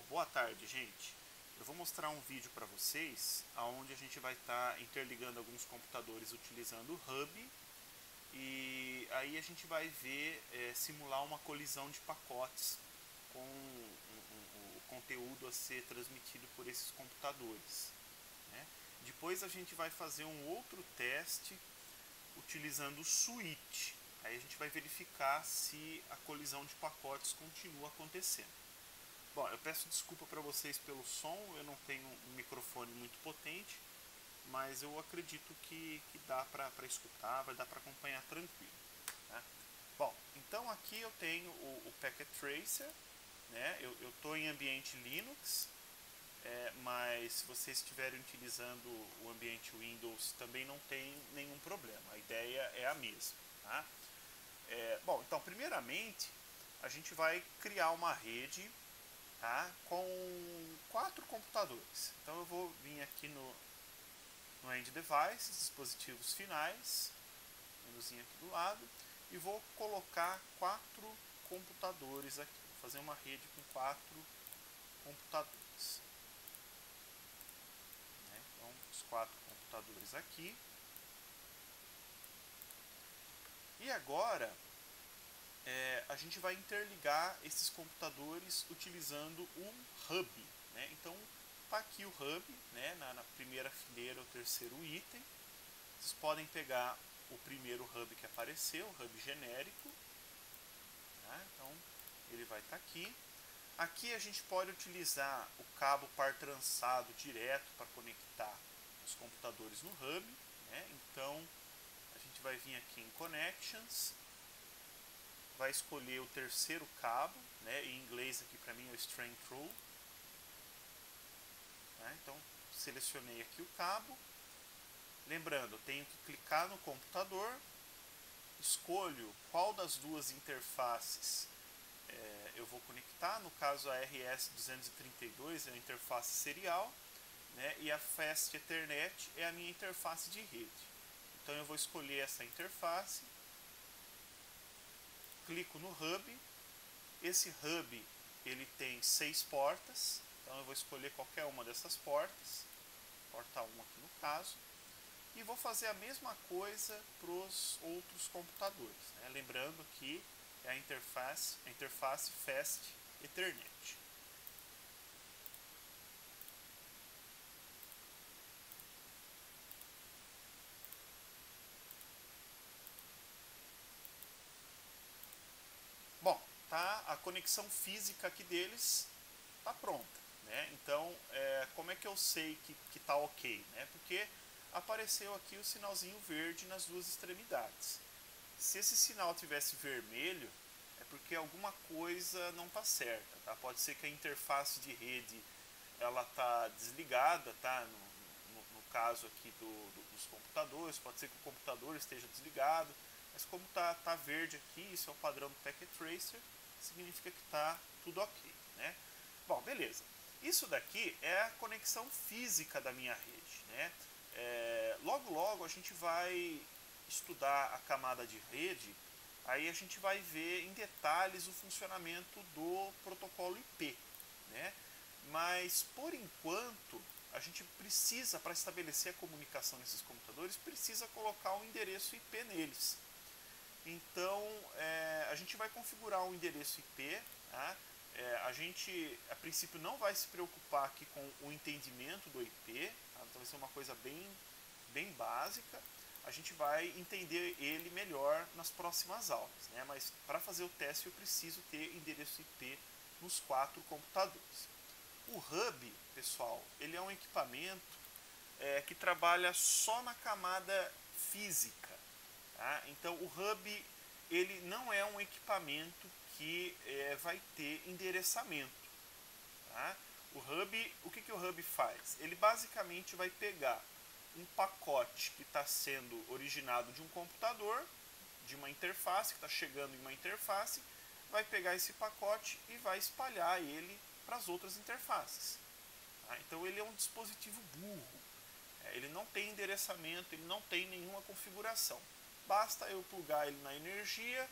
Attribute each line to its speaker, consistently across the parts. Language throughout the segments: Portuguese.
Speaker 1: Boa tarde, gente. Eu vou mostrar um vídeo para vocês onde a gente vai estar interligando alguns computadores utilizando o hub e aí a gente vai ver, simular uma colisão de pacotes com o conteúdo a ser transmitido por esses computadores, né? Depois a gente vai fazer um outro teste utilizando o switch. Aí a gente vai verificar se a colisão de pacotes continua acontecendo. Bom, eu peço desculpa para vocês pelo som, eu não tenho um microfone muito potente, mas eu acredito que dá para escutar, vai dar para acompanhar tranquilo, né? Bom, então aqui eu tenho o Packet Tracer, né? Eu estou em ambiente Linux, mas se vocês estiverem utilizando o ambiente Windows também não tem nenhum problema, a ideia é a mesma, tá? Bom, então primeiramente a gente vai criar uma rede, tá, com 4 computadores. Então eu vou vir aqui no End Devices, dispositivos finais, menuzinho aqui do lado, e vou colocar 4 computadores aqui. Vou fazer uma rede com 4 computadores, né? Então os 4 computadores aqui. E agora a gente vai interligar esses computadores utilizando um hub, né? Então está aqui o hub, né? Na primeira fileira, o terceiro item. Vocês podem pegar o primeiro hub que apareceu, o hub genérico, tá? Então ele vai estar aqui. Aqui a gente pode utilizar o cabo par trançado direto para conectar os computadores no hub, né? Então a gente vai vir aqui em Connections, vai escolher o terceiro cabo, né? Em inglês aqui para mim é o Strand Through, né? Então selecionei aqui o cabo. Lembrando, eu tenho que clicar no computador, escolho qual das duas interfaces eu vou conectar. No caso a RS232 é a interface serial, né? E a Fast Ethernet é a minha interface de rede. Então eu vou escolher essa interface, clico no hub. Esse hub ele tem 6 portas, então eu vou escolher qualquer uma dessas portas, porta 1 aqui no caso, e vou fazer a mesma coisa para os outros computadores, né? Lembrando que é a interface Fast Ethernet. Bom, tá, a conexão física aqui deles está pronta, né? Então, como é que eu sei que está ok, né? Porque apareceu aqui o sinalzinho verde nas duas extremidades. Se esse sinal tivesse vermelho, é porque alguma coisa não está certa, tá? Pode ser que a interface de rede ela está desligada, tá? No caso aqui dos computadores, pode ser que o computador esteja desligado, mas como tá verde aqui, isso é o padrão do Packet Tracer, significa que está tudo ok, né? Bom, beleza. Isso daqui é a conexão física da minha rede, né? Logo a gente vai estudar a camada de rede, aí a gente vai ver em detalhes o funcionamento do protocolo IP, né? Mas por enquanto a gente precisa, para estabelecer a comunicação nesses computadores, precisa colocar um endereço IP neles. Então a gente vai configurar um endereço IP, tá? A gente a princípio não vai se preocupar aqui com o entendimento do IP, tá? Então vai ser uma coisa bem básica. A gente vai entender ele melhor nas próximas aulas, né? Mas para fazer o teste eu preciso ter endereço IP nos 4 computadores. O hub, pessoal, ele é um equipamento que trabalha só na camada física, tá? Então o hub ele não é um equipamento que vai ter endereçamento, tá? O hub, o que o hub faz? Ele basicamente vai pegar um pacote que está sendo originado de um computador, de uma interface, que está chegando em uma interface, vai pegar esse pacote e vai espalhar ele para as outras interfaces, tá? Então ele é um dispositivo burro, ele não tem endereçamento, ele não tem nenhuma configuração. Basta eu plugar ele na energia,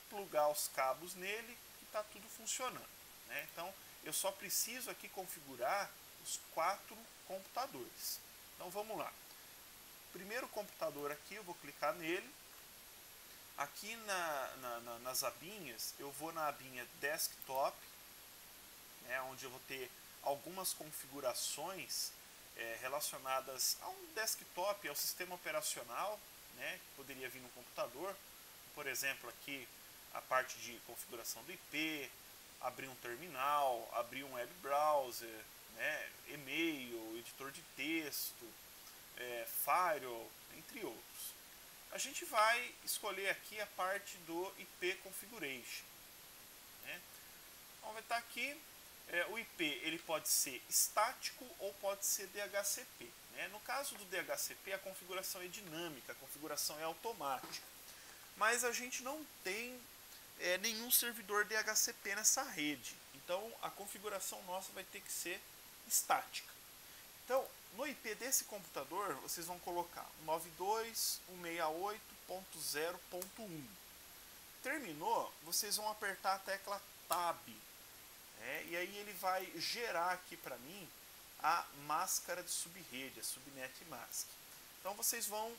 Speaker 1: plugar os cabos nele e está tudo funcionando, né? Então eu só preciso aqui configurar os 4 computadores. Então vamos lá. Primeiro computador aqui, eu vou clicar nele. Aqui nas abinhas, eu vou na abinha Desktop, né, onde eu vou ter algumas configurações relacionadas a um desktop, ao sistema operacional, né, que poderia vir no computador. Por exemplo, aqui a parte de configuração do IP, abrir um terminal, abrir um web browser, né, e-mail, editor de texto, firewall, entre outros. A gente vai escolher aqui a parte do IP Configuration, né? Então vai estar aqui, o IP ele pode ser estático ou pode ser DHCP, né? No caso do DHCP, a configuração é dinâmica, a configuração é automática. Mas a gente não tem nenhum servidor DHCP nessa rede, então a configuração nossa vai ter que ser estática. Então, no IP desse computador, vocês vão colocar 92.168.0.1. Terminou, vocês vão apertar a tecla Tab, né? E aí ele vai gerar aqui para mim a máscara de subrede, a Subnet Mask. Então vocês vão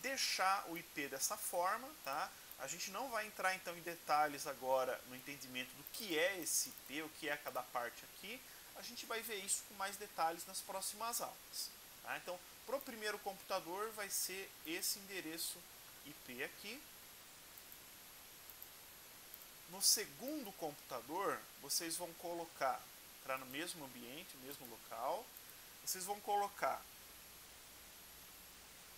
Speaker 1: deixar o IP dessa forma, tá? A gente não vai entrar então em detalhes agora no entendimento do que é esse IP, o que é cada parte aqui. A gente vai ver isso com mais detalhes nas próximas aulas, tá? Então, para o primeiro computador vai ser esse endereço IP aqui. No segundo computador, vocês vão colocar, entrar no mesmo ambiente, no mesmo local, vocês vão colocar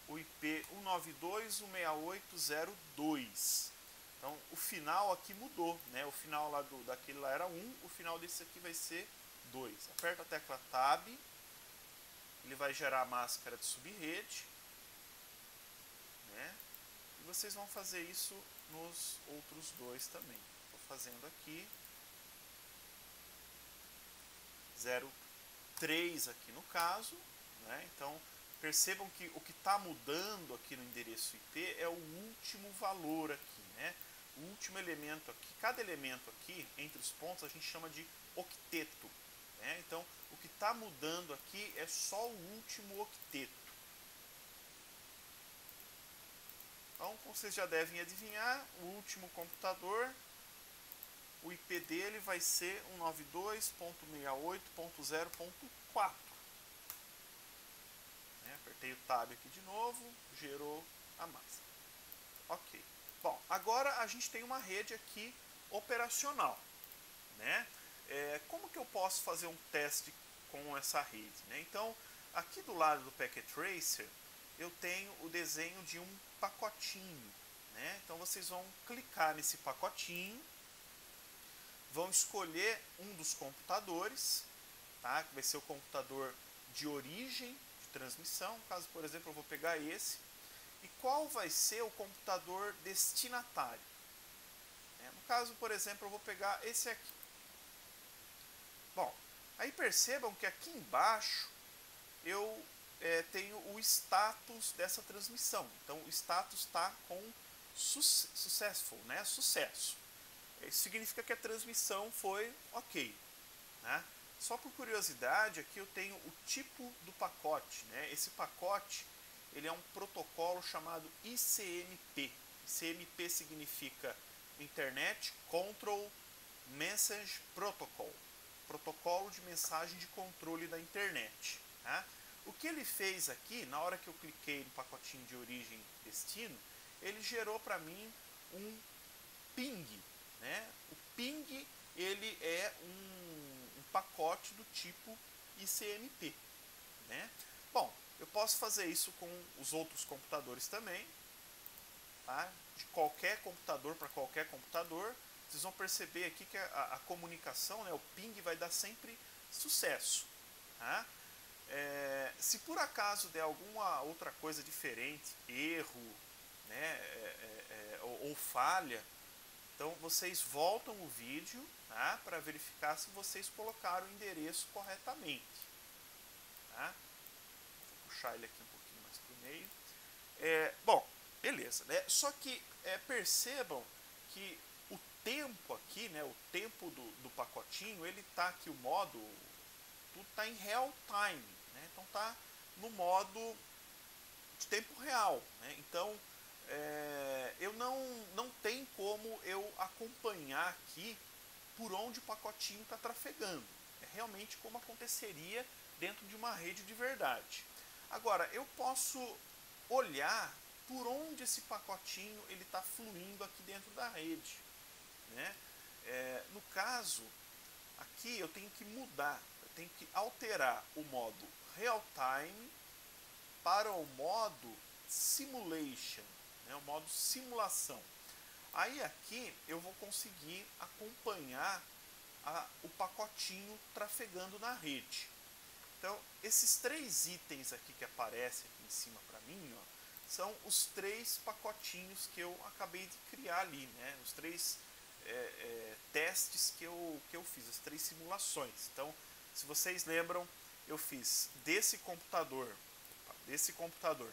Speaker 1: o IP 192.168.0.2. Então, o final aqui mudou, né? O final lá daquele lá era 1, o final desse aqui vai ser 2. Aperta a tecla Tab, ele vai gerar a máscara de subrede, né? E vocês vão fazer isso nos outros dois também. Estou fazendo aqui 0.3 aqui no caso, né? Então percebam que o que está mudando aqui no endereço IP é o último valor aqui, né? O último elemento aqui, cada elemento aqui entre os pontos a gente chama de octeto. Então, o que está mudando aqui é só o último octeto. Então, como vocês já devem adivinhar, o último computador, o IP dele vai ser 192.168.0.4. Apertei o Tab aqui de novo, gerou a máscara. Ok. Bom, agora a gente tem uma rede aqui operacional, né? Como que eu posso fazer um teste com essa rede, né? Então, aqui do lado do Packet Tracer, eu tenho o desenho de um pacotinho, né? Então, vocês vão clicar nesse pacotinho, vão escolher um dos computadores, tá? Que vai ser o computador de origem de transmissão. No caso, por exemplo, eu vou pegar esse. E qual vai ser o computador destinatário? No caso, por exemplo, eu vou pegar esse aqui. Bom, aí percebam que aqui embaixo eu tenho o status dessa transmissão. Então, o status está com successful, né? Sucesso. Isso significa que a transmissão foi ok, né? Só por curiosidade, aqui eu tenho o tipo do pacote, né? Esse pacote ele é um protocolo chamado ICMP. ICMP significa Internet Control Message Protocol. Protocolo de mensagem de controle da internet, tá? O que ele fez aqui, na hora que eu cliquei no pacotinho de origem destino, ele gerou para mim um ping, né? O ping ele é um pacote do tipo ICMP, né? Bom, eu posso fazer isso com os outros computadores também, tá? De qualquer computador para qualquer computador. Vocês vão perceber aqui que a comunicação, né, o ping vai dar sempre sucesso, tá? Se por acaso der alguma outra coisa diferente, erro, né, ou falha, então vocês voltam o vídeo, tá, para verificar se vocês colocaram o endereço corretamente. Tá? Vou puxar ele aqui um pouquinho mais para o meio. Bom, beleza, né? Só que percebam que o tempo aqui, né, o tempo do pacotinho, ele está aqui, o modo, tudo está em real time, né? Então está no modo de tempo real, né? Então eu não tem como eu acompanhar aqui por onde o pacotinho está trafegando. É realmente como aconteceria dentro de uma rede de verdade. Agora, eu posso olhar por onde esse pacotinho ele está fluindo aqui dentro da rede, né? No caso, aqui eu tenho que mudar, eu tenho que alterar o modo real time para o modo simulation, né? O modo simulação. Aí aqui eu vou conseguir acompanhar o pacotinho trafegando na rede. Então, esses 3 itens aqui que aparecem aqui em cima para mim, ó, são os 3 pacotinhos que eu acabei de criar ali, né? Os 3 testes que eu fiz, as 3 simulações. Então, se vocês lembram, eu fiz desse computador para esse computador,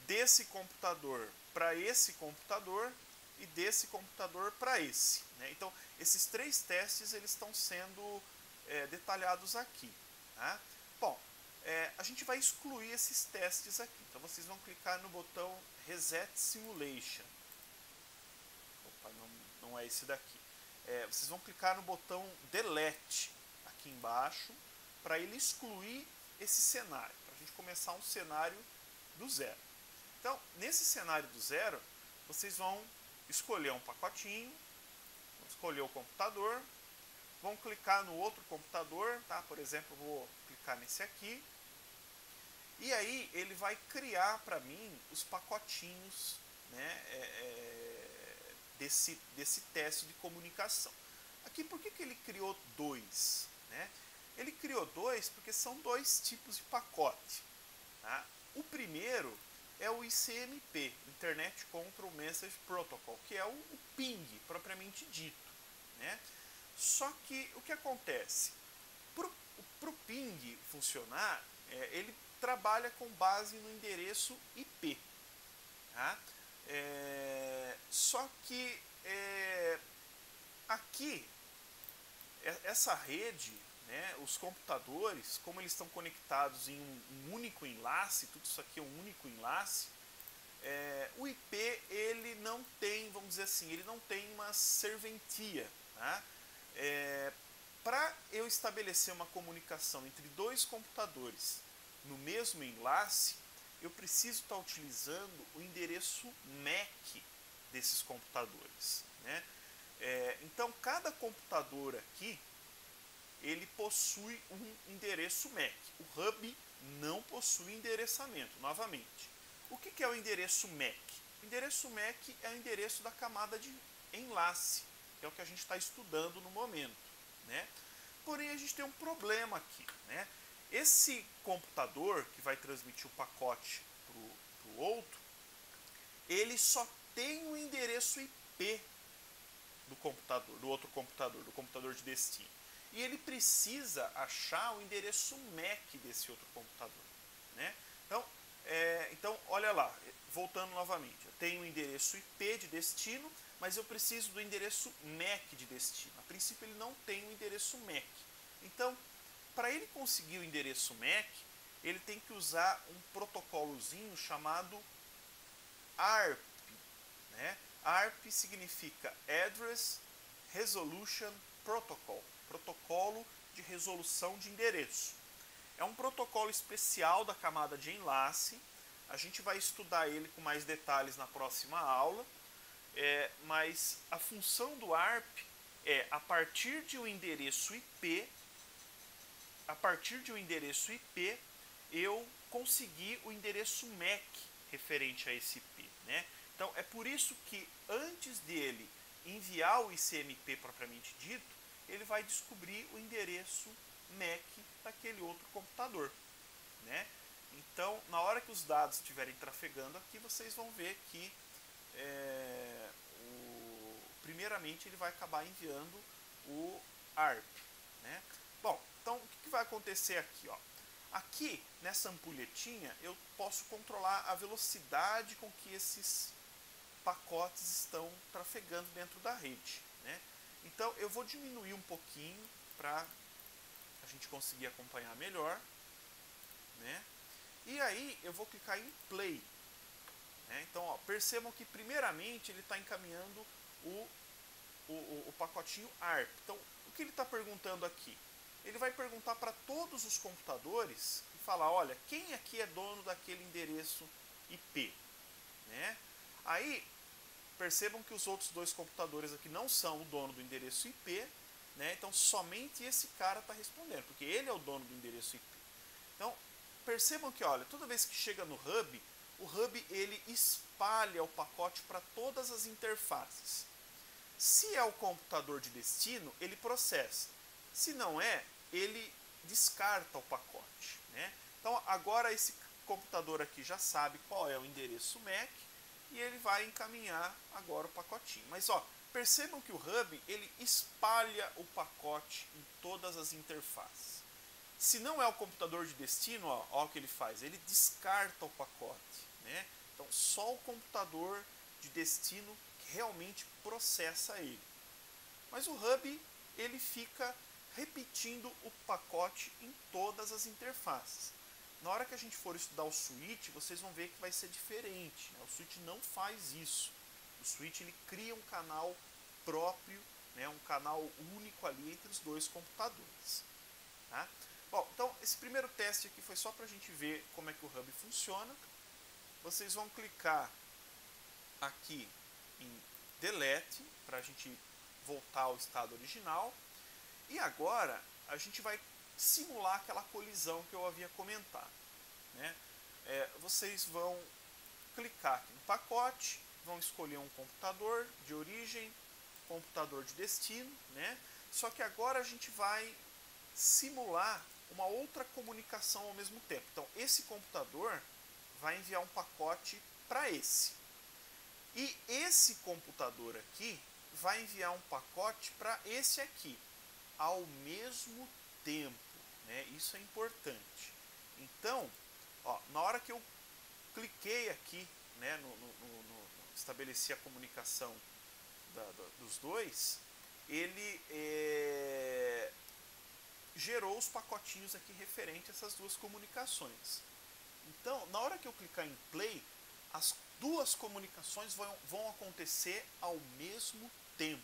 Speaker 1: desse computador para esse computador e desse computador para esse, né? Então, esses 3 testes eles estão sendo detalhados aqui, tá? Bom, a gente vai excluir esses testes aqui. Então, vocês vão clicar no botão Reset Simulation. Opa, não é esse daqui. Vocês vão clicar no botão Delete aqui embaixo para ele excluir esse cenário, para a gente começar um cenário do zero. Então, nesse cenário do zero, vocês vão escolher um pacotinho, vão escolher o computador, vão clicar no outro computador, tá? Por exemplo, eu vou clicar nesse aqui, e aí ele vai criar para mim os pacotinhos, né, desse teste de comunicação. Aqui, por que ele criou 2? Né? Ele criou 2 porque são 2 tipos de pacote. Tá? O primeiro é o ICMP, Internet Control Message Protocol, que é o ping, propriamente dito, né? Só que o que acontece? Para o ping funcionar, ele trabalha com base no endereço IP. Tá? Só que aqui, essa rede, né, os computadores, como eles estão conectados em um único enlace, tudo isso aqui é um único enlace, o IP ele não tem, vamos dizer assim, ele não tem uma serventia. Tá? Para eu estabelecer uma comunicação entre 2 computadores no mesmo enlace, eu preciso estar utilizando o endereço MAC desses computadores. Né? Então, cada computador aqui, ele possui um endereço MAC. O hub não possui endereçamento, novamente. O que é o endereço MAC? O endereço MAC é o endereço da camada de enlace, que é o que a gente está estudando no momento. Né? Porém, a gente tem um problema aqui. Né? Esse computador que vai transmitir o pacote para o outro, ele só tem o endereço IP do computador, do outro computador, do computador de destino. E ele precisa achar o endereço MAC desse outro computador. Né? Então, olha lá, voltando novamente, eu tenho o endereço IP de destino, mas eu preciso do endereço MAC de destino. A princípio, ele não tem o endereço MAC. Então, para ele conseguir o endereço MAC, ele tem que usar um protocolozinho chamado ARP. Né? ARP significa Address Resolution Protocol, protocolo de resolução de endereço. É um protocolo especial da camada de enlace. A gente vai estudar ele com mais detalhes na próxima aula. Mas a função do ARP é, a partir de um endereço IP, eu conseguir o endereço MAC referente a esse IP. Né? Então, é por isso que antes dele enviar o ICMP propriamente dito, ele vai descobrir o endereço MAC daquele outro computador. Né? Então, na hora que os dados estiverem trafegando aqui, vocês vão ver que primeiramente ele vai acabar enviando o ARP. Né? Bom, então o que vai acontecer aqui? Ó? Aqui, nessa ampulhetinha, eu posso controlar a velocidade com que esses pacotes estão trafegando dentro da rede, né? Então eu vou diminuir um pouquinho para a gente conseguir acompanhar melhor, né? E aí eu vou clicar em play, né? Então ó, percebam que primeiramente ele está encaminhando o pacotinho ARP. Então o que ele está perguntando aqui? Ele vai perguntar para todos os computadores e falar, olha, quem aqui é dono daquele endereço IP, né? Aí percebam que os outros dois computadores aqui não são o dono do endereço IP, né? Então somente esse cara está respondendo, porque ele é o dono do endereço IP. Então percebam que, olha, toda vez que chega no hub, o hub ele espalha o pacote para todas as interfaces. Se é o computador de destino, ele processa. Se não é, ele descarta o pacote, né? Então agora esse computador aqui já sabe qual é o endereço MAC e ele vai encaminhar agora o pacotinho. Mas ó, percebam que o hub ele espalha o pacote em todas as interfaces. Se não é o computador de destino, ó o que ele faz, ele descarta o pacote, né? Então só o computador de destino que realmente processa ele. Mas o hub ele fica repetindo o pacote em todas as interfaces. Na hora que a gente for estudar o switch, vocês vão ver que vai ser diferente, né? O switch não faz isso. O switch ele cria um canal próprio, né? Um canal único ali entre os dois computadores. Tá? Bom, então esse primeiro teste aqui foi só para a gente ver como é que o hub funciona. Vocês vão clicar aqui em Delete para a gente voltar ao estado original. E agora a gente vai simular aquela colisão que eu havia comentado, né? Vocês vão clicar aqui no pacote, vão escolher um computador de origem, computador de destino, né? Só que agora a gente vai simular uma outra comunicação ao mesmo tempo. Então esse computador vai enviar um pacote para esse. E esse computador aqui vai enviar um pacote para esse aqui, ao mesmo tempo, né? Isso é importante. Então, ó, na hora que eu cliquei aqui, né, estabeleci a comunicação dos dois, ele gerou os pacotinhos aqui referente a essas duas comunicações. Então, na hora que eu clicar em play, as duas comunicações vão acontecer ao mesmo tempo.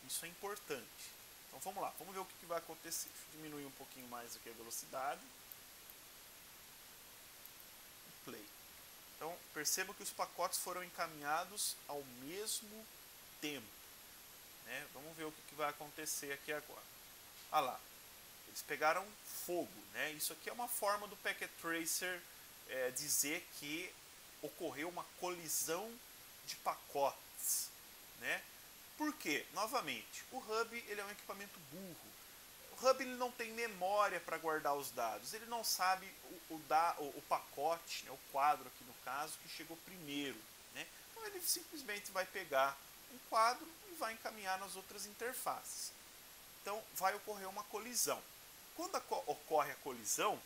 Speaker 1: Isso é importante. Então vamos lá, vamos ver o que vai acontecer. Deixa eu diminuir um pouquinho mais aqui a velocidade. Play. Então perceba que os pacotes foram encaminhados ao mesmo tempo, né? Vamos ver o que vai acontecer aqui agora. Ah lá, eles pegaram fogo, né? Isso aqui é uma forma do Packet Tracer dizer que ocorreu uma colisão de pacotes, né? Por quê? Novamente, o hub ele é um equipamento burro. O hub ele não tem memória para guardar os dados. Ele não sabe o pacote, né, o quadro aqui no caso, que chegou primeiro, né? Então ele simplesmente vai pegar um quadro e vai encaminhar nas outras interfaces. Então vai ocorrer uma colisão. Quando ocorre a colisão,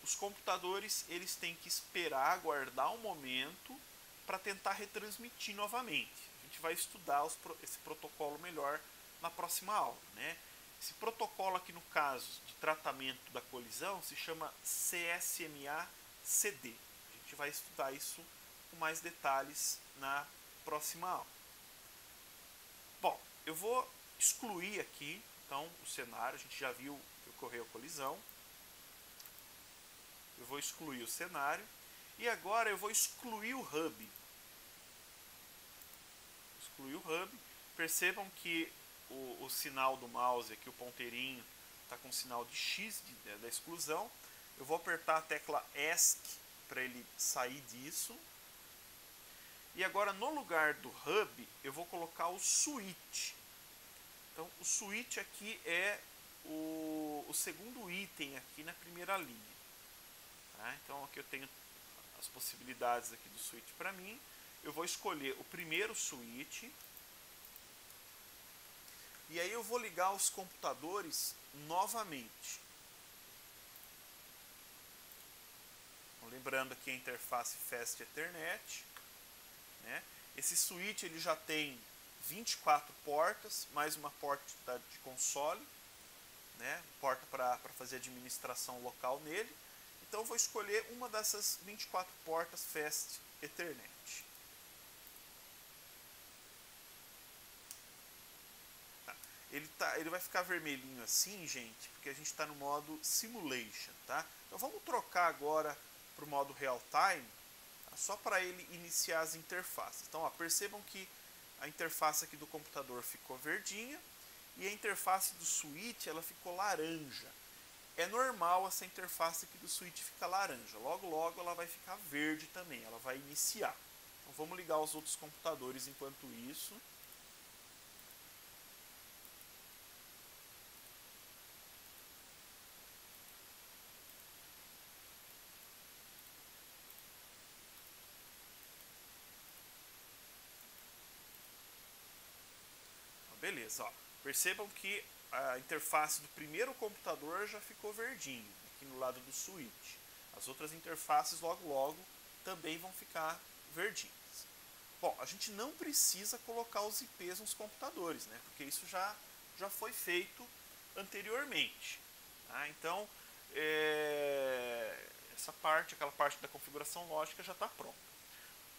Speaker 1: os computadores eles têm que esperar, aguardar um momento para tentar retransmitir novamente. A gente vai estudar esse protocolo melhor na próxima aula, né? Esse protocolo aqui no caso de tratamento da colisão se chama CSMA-CD. A gente vai estudar isso com mais detalhes na próxima aula. Bom, eu vou excluir aqui então o cenário. A gente já viu que ocorreu a colisão. Eu vou excluir o cenário e agora eu vou excluir o hub. Excluir o hub. Percebam que o sinal do mouse aqui, o ponteirinho, está com o sinal de X da exclusão. Eu vou apertar a tecla ESC para ele sair disso. E agora no lugar do hub eu vou colocar o switch. Então o switch aqui é o segundo item aqui na primeira linha. Tá? Então aqui eu tenho as possibilidades aqui do switch para mim. Eu vou escolher o primeiro switch. E aí eu vou ligar os computadores novamente. Lembrando aqui a interface Fast Ethernet, né? Esse switch ele já tem 24 portas, mais uma porta de console, né? Porta para fazer administração local nele. Então eu vou escolher uma dessas 24 portas Fast Ethernet. Tá. Ele vai ficar vermelhinho assim, gente, porque a gente está no modo Simulation, tá? Então vamos trocar agora para o modo Real Time, tá? Só para ele iniciar as interfaces. Então, ó, percebam que a interface aqui do computador ficou verdinha e a interface do switch ela ficou laranja. É normal essa interface aqui do switch ficar laranja. Logo, logo ela vai ficar verde também, ela vai iniciar. Então vamos ligar os outros computadores enquanto isso. Beleza, ó. Percebam que a interface do primeiro computador já ficou verdinho, aqui no lado do switch. As outras interfaces logo logo também vão ficar verdinhas. Bom, a gente não precisa colocar os IPs nos computadores, né? Porque isso já foi feito anteriormente. Tá? Então, essa parte, aquela parte da configuração lógica já está pronta.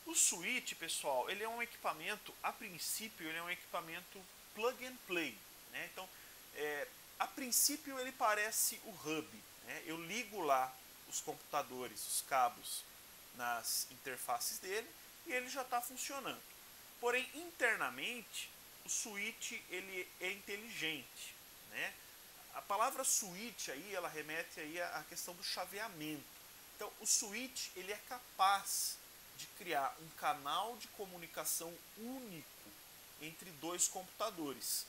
Speaker 1: O switch, pessoal, ele é um equipamento, a princípio, ele é um equipamento plug and play, né? Então, a princípio ele parece o hub, né? Eu ligo lá os computadores, os cabos nas interfaces dele e ele já está funcionando. Porém, internamente, o switch ele é inteligente, né? A palavra switch aí, ela remete aí à questão do chaveamento. Então, o switch ele é capaz de criar um canal de comunicação único entre dois computadores.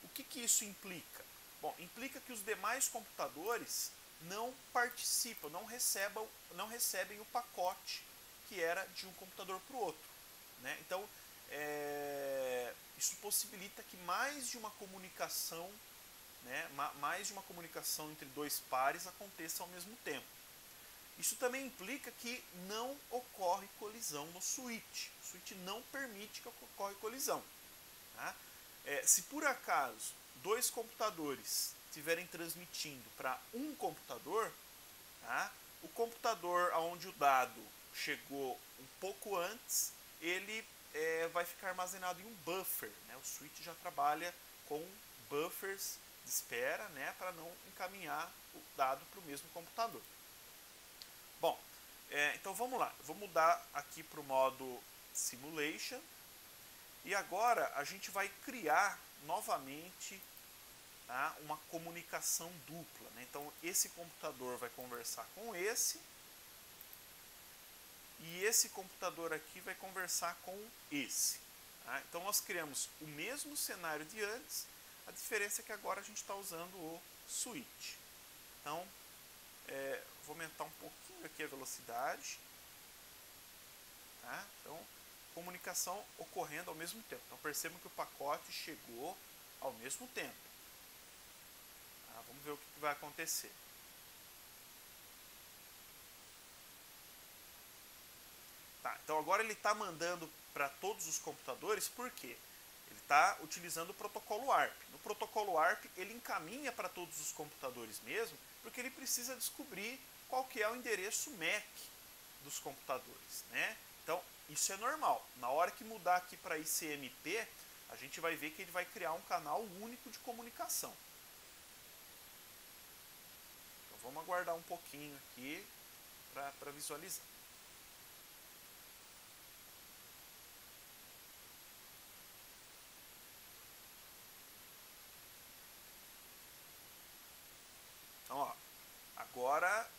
Speaker 1: O que isso implica? Bom, implica que os demais computadores não participam, não recebem o pacote que era de um computador para o outro, né? Então, isso possibilita que mais de uma comunicação, né, mais de uma comunicação entre dois pares aconteça ao mesmo tempo. Isso também implica que não ocorre colisão no switch. O switch não permite que ocorra colisão. Tá? Se por acaso dois computadores estiverem transmitindo para um computador, tá? O computador onde o dado chegou um pouco antes, ele vai ficar armazenado em um buffer. Né? O switch já trabalha com buffers de espera, né, para não encaminhar o dado para o mesmo computador. Bom, então vamos lá. Eu vou mudar aqui para o modo Simulation. E agora a gente vai criar novamente, tá, uma comunicação dupla. Né? Então esse computador vai conversar com esse. E esse computador aqui vai conversar com esse. Tá? Então nós criamos o mesmo cenário de antes. A diferença é que agora a gente está usando o switch. Então, vou aumentar um pouquinho aqui a velocidade. Tá? Então, comunicação ocorrendo ao mesmo tempo. Então, percebam que o pacote chegou ao mesmo tempo. Tá? Vamos ver o que vai acontecer. Tá, então, agora ele está mandando para todos os computadores, por quê? Ele está utilizando o protocolo ARP. No protocolo ARP, ele encaminha para todos os computadores mesmo, porque ele precisa descobrir qual que é o endereço MAC dos computadores, né? Então, isso é normal. Na hora que mudar aqui para ICMP, a gente vai ver que ele vai criar um canal único de comunicação. Então, vamos aguardar um pouquinho aqui para visualizar. Então, ó, agora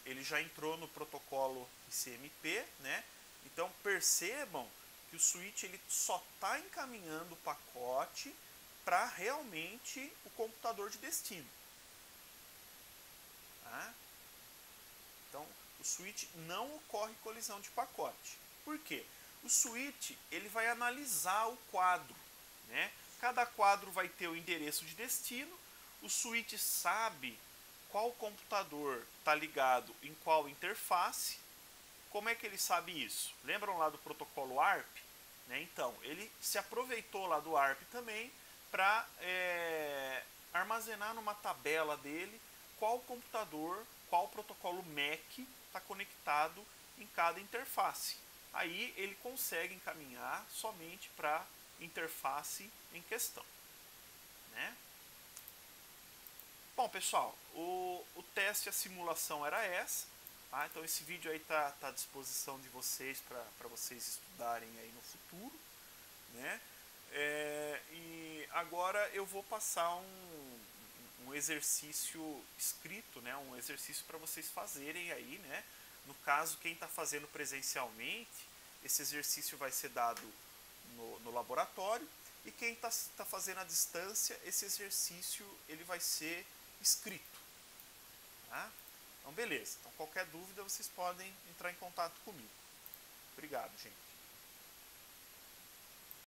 Speaker 1: ele já entrou no protocolo ICMP, né? Então percebam que o switch ele só está encaminhando o pacote para realmente o computador de destino. Tá? Então o switch não ocorre colisão de pacote. Por quê? O switch ele vai analisar o quadro, né? Cada quadro vai ter o endereço de destino. O switch sabe qual computador está ligado em qual interface. Como é que ele sabe isso? Lembram lá do protocolo ARP? né? Então, ele se aproveitou lá do ARP também para armazenar numa tabela dele qual computador, qual protocolo MAC está conectado em cada interface. Aí ele consegue encaminhar somente para a interface em questão, né? Bom, pessoal, o teste, a simulação era essa. Tá? Então esse vídeo aí tá à disposição de vocês para vocês estudarem aí no futuro, né? E agora eu vou passar um exercício escrito, né? Um exercício para vocês fazerem aí, né? No caso, quem está fazendo presencialmente, esse exercício vai ser dado no laboratório, e quem está fazendo à distância, esse exercício ele vai ser escrito. Tá? Então, beleza. Então, qualquer dúvida, vocês podem entrar em contato comigo. Obrigado, gente.